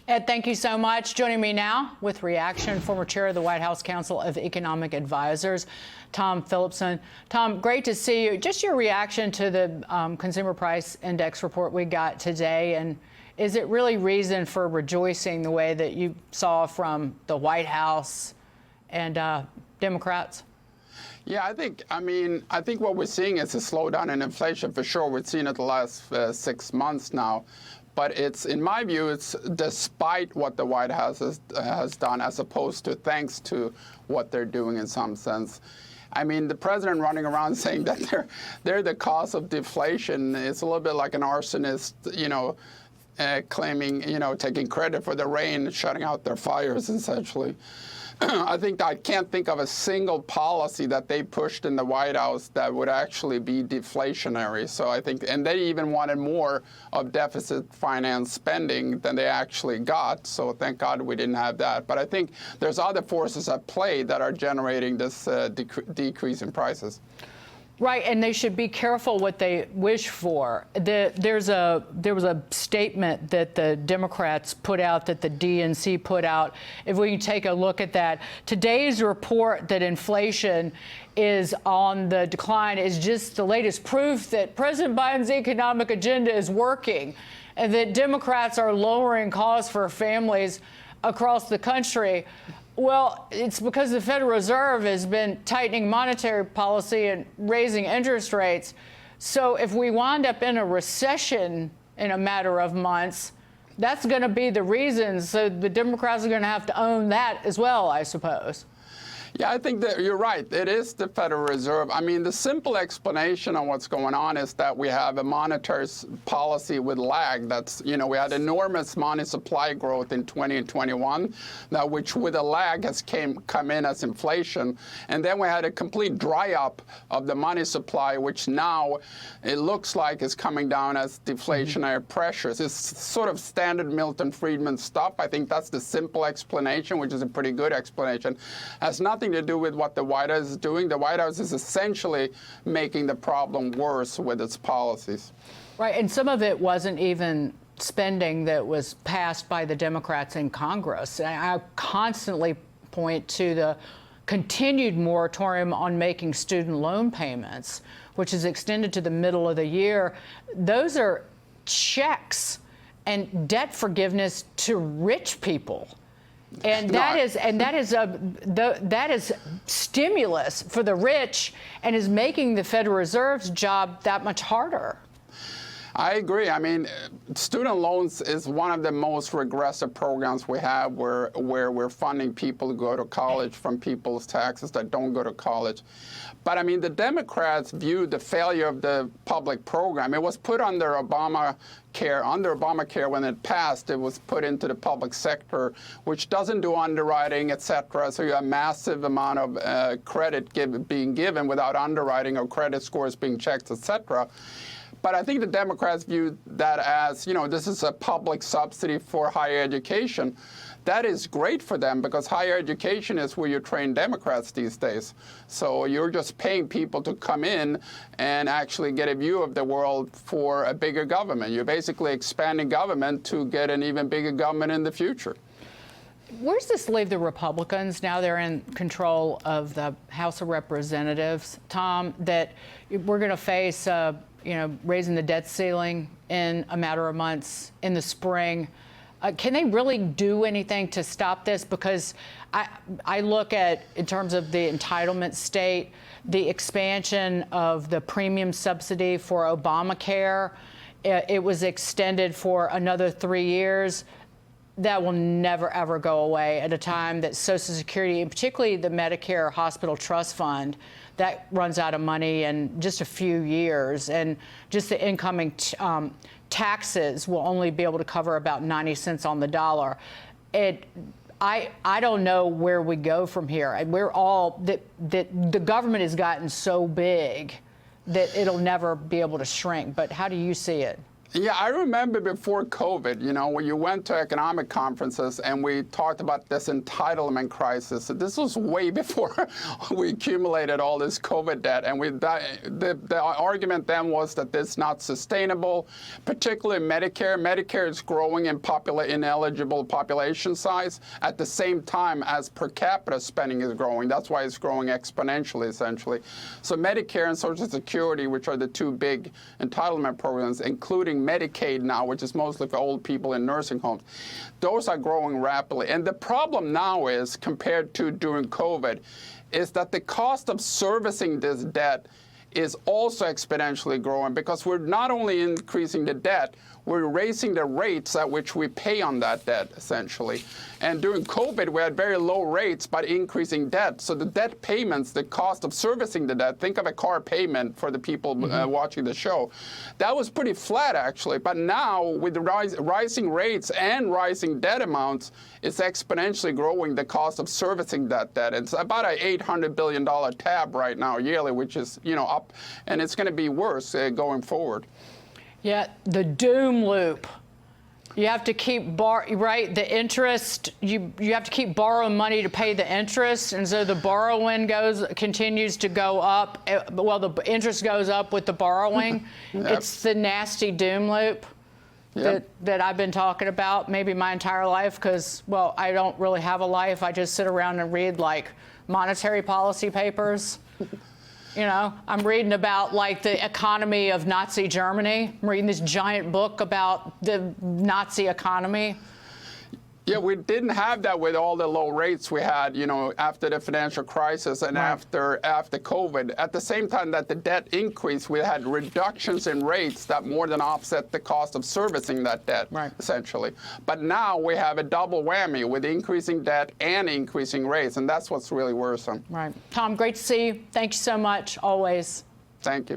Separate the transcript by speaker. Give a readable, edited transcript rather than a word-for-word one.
Speaker 1: Ed, thank you so much. Joining me now with reaction, former chair of the White House Council of Economic Advisors, Tom Philipson. Tom, great to see you. Just your reaction to the Consumer Price Index report we got today, and is it really reason for rejoicing the way that you saw from the White House and Democrats?
Speaker 2: Yeah, I think what we're seeing is a slowdown in inflation for sure. We've seen it the last 6 months now. But in my view, it's despite what the White House has done, as opposed to thanks to what they're doing in some sense. I mean, the president running around saying that they're the cause of deflation is a little bit like an arsonist, claiming, taking credit for the rain, shutting out their fires, essentially. I can't think of a single policy that they pushed in the White House that would actually be deflationary. So I think, and they even wanted more of deficit finance spending than they actually got. So thank God we didn't have that. But I think there's other forces at play that are generating this decrease in prices.
Speaker 1: Right, and they should be careful what they wish for. There was a statement that the Democrats put out, that the DNC put out. If we can take a look at that, today's report that inflation is on the decline is just the latest proof that President Biden's economic agenda is working, and that Democrats are lowering costs for families across the country. Well, it's because the Federal Reserve has been tightening monetary policy and raising interest rates. So if we wind up in a recession in a matter of months, that's going to be the reason. So the Democrats are going to have to own that as well, I suppose.
Speaker 2: Yeah, I think that you're right. It is the Federal Reserve. I mean, the simple explanation on what's going on is that we have a monetary policy with lag. That's, we had enormous money supply growth in 20 and 21, now which with a lag has come in as inflation. And then we had a complete dry up of the money supply, which now it looks like is coming down as deflationary pressures. It's sort of standard Milton Friedman stuff. I think that's the simple explanation, which is a pretty good explanation. Has nothing to do with what the White House is doing. The White House is essentially making the problem worse with its policies.
Speaker 1: Right, and some of it wasn't even spending that was passed by the Democrats in Congress. I constantly point to the continued moratorium on making student loan payments, which is extended to the middle of the year. Those are checks and debt forgiveness to rich people. And that is stimulus for the rich, and is making the Federal Reserve's job that much harder.
Speaker 2: I agree. I mean, student loans is one of the most regressive programs we have, where we're funding people to go to college from people's taxes that don't go to college. But I mean, the Democrats viewed the failure of the public program. It was put under Obamacare when it passed. It was put into the public sector, which doesn't do underwriting, et cetera. So you have a massive amount of credit being given without underwriting or credit scores being checked, et cetera. But I think the Democrats view that as, this is a public subsidy for higher education. That is great for them, because higher education is where you train Democrats these days. So you're just paying people to come in and actually get a view of the world for a bigger government. You're basically expanding government to get an even bigger government in the future.
Speaker 1: Where does this leave the Republicans now they're in control of the House of Representatives, Tom, that we're going to face raising the debt ceiling in a matter of months in the spring? Can they really do anything to stop this? Because I look at, in terms of the entitlement state, the expansion of the premium subsidy for Obamacare. It was extended for another 3 years. That will never, ever go away at a time that Social Security, and particularly the Medicare Hospital Trust Fund, that runs out of money in just a few years. And just the incoming taxes will only be able to cover about 90 cents on the dollar. I don't know where we go from here. We're all, that the government has gotten so big that it'll never be able to shrink. But how do you see it?
Speaker 2: Yeah, I remember before COVID, when you went to economic conferences and we talked about this entitlement crisis. This was way before we accumulated all this COVID debt. And the argument then was that this is not sustainable, particularly Medicare. Medicare is growing in ineligible population size at the same time as per capita spending is growing. That's why it's growing exponentially, essentially. So Medicare and Social Security, which are the two big entitlement programs, including Medicaid now, which is mostly for old people in nursing homes, those are growing rapidly. And the problem now is, compared to during COVID, is that the cost of servicing this debt is also exponentially growing, because we're not only increasing the debt, we're raising the rates at which we pay on that debt, essentially. And during COVID, we had very low rates, but increasing debt. So the debt payments, the cost of servicing the debt, think of a car payment for the people watching the show, that was pretty flat, actually. But now, with the rising rates and rising debt amounts, it's exponentially growing the cost of servicing that debt. It's about an $800 billion tab right now yearly, which is, up, and it's going to be worse going forward.
Speaker 1: Yeah, the doom loop. You have to keep the interest. You have to keep borrowing money to pay the interest, and so the borrowing continues to go up. Well, the interest goes up with the borrowing.
Speaker 2: Yep.
Speaker 1: It's the nasty doom loop. Yep. that I've been talking about maybe my entire life, because, well, I don't really have a life. I just sit around and read like monetary policy papers. I'm reading about like the economy of Nazi Germany. I'm reading this giant book about the Nazi economy.
Speaker 2: Yeah, we didn't have that with all the low rates we had, after the financial crisis and after COVID. At the same time that the debt increased, we had reductions in rates that more than offset the cost of servicing that debt, essentially. But now we have a double whammy with increasing debt and increasing rates, and that's what's really worrisome.
Speaker 1: Right. Tom, great to see you. Thank you so much, always.
Speaker 2: Thank you.